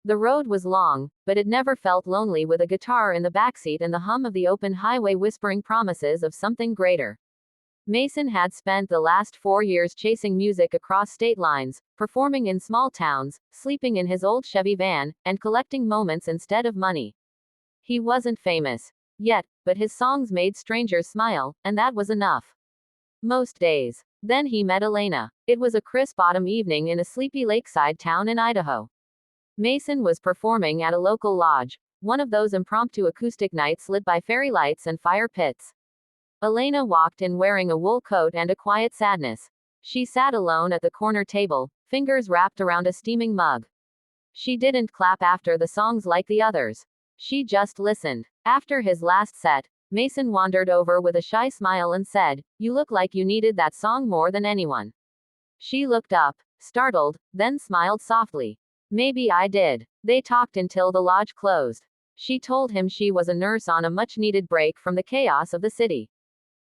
The road was long, but it never felt lonely with a guitar in the backseat and the hum of the open highway whispering promises of something greater. Mason had spent the last 4 years chasing music across state lines, performing in small towns, sleeping in his old Chevy van, and collecting moments instead of money. He wasn't famous yet, but his songs made strangers smile, and that was enough. Most days. Then he met Elena. It was a crisp autumn evening in a sleepy lakeside town in Idaho. Mason was performing at a local lodge, one of those impromptu acoustic nights lit by fairy lights and fire pits. Elena walked in wearing a wool coat and a quiet sadness. She sat alone at the corner table, fingers wrapped around a steaming mug. She didn't clap after the songs like the others. She just listened. After his last set, Mason wandered over with a shy smile and said, "You look like you needed that song more than anyone." She looked up, startled, then smiled softly. "Maybe I did." They talked until the lodge closed. She told him she was a nurse on a much-needed break from the chaos of the city.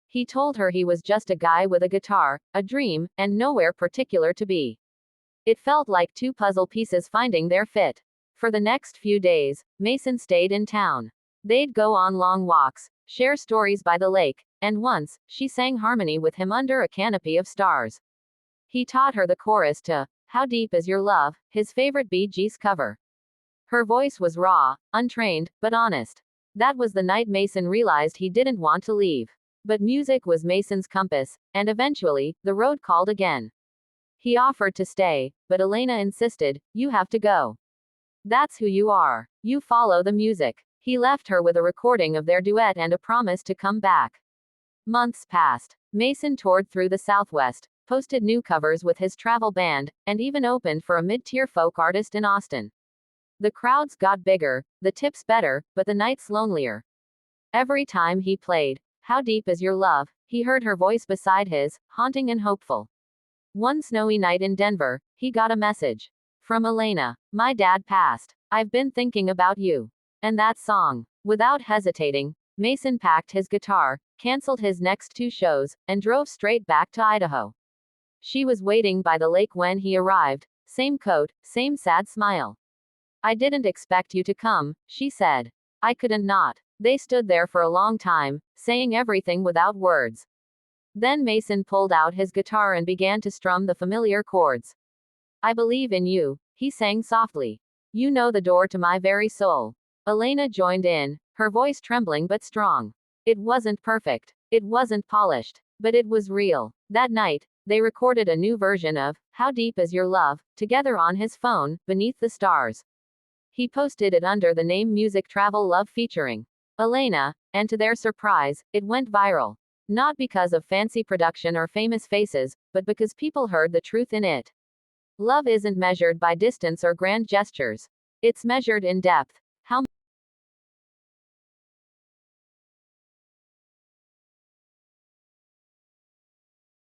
He told her he was just a guy with a guitar, a dream, and nowhere particular to be. It felt like two puzzle pieces finding their fit. For the next few days, Mason stayed in town. They'd go on long walks, share stories by the lake, and once, she sang harmony with him under a canopy of stars. He taught her the chorus to "How Deep Is Your Love," his favorite Bee Gees cover. Her voice was raw, untrained, but honest. That was the night Mason realized he didn't want to leave. But music was Mason's compass, and eventually, the road called again. He offered to stay, but Elena insisted, "You have to go. That's who you are. You follow the music." He left her with a recording of their duet and a promise to come back. Months passed. Mason toured through the Southwest, posted new covers with his travel band, and even opened for a mid-tier folk artist in Austin. The crowds got bigger, the tips better, but the nights lonelier. Every time he played "How Deep Is Your Love," he heard her voice beside his, haunting and hopeful. One snowy night in Denver, he got a message from Elena. "My dad passed. I've been thinking about you." And that song. Without hesitating, Mason packed his guitar, canceled his next 2 shows, and drove straight back to Idaho. She was waiting by the lake when he arrived, same coat, same sad smile. "I didn't expect you to come," she said. "I couldn't not." They stood there for a long time, saying everything without words. Then Mason pulled out his guitar and began to strum the familiar chords. "I believe in you," he sang softly. "You know the door to my very soul." Elena joined in, her voice trembling but strong. It wasn't perfect. It wasn't polished. But it was real. That night, they recorded a new version of "How Deep Is Your Love" together on his phone, beneath the stars. He posted it under the name Music Travel Love featuring Elena, and to their surprise, it went viral. Not because of fancy production or famous faces, but because people heard the truth in it. Love isn't measured by distance or grand gestures. It's measured in depth. How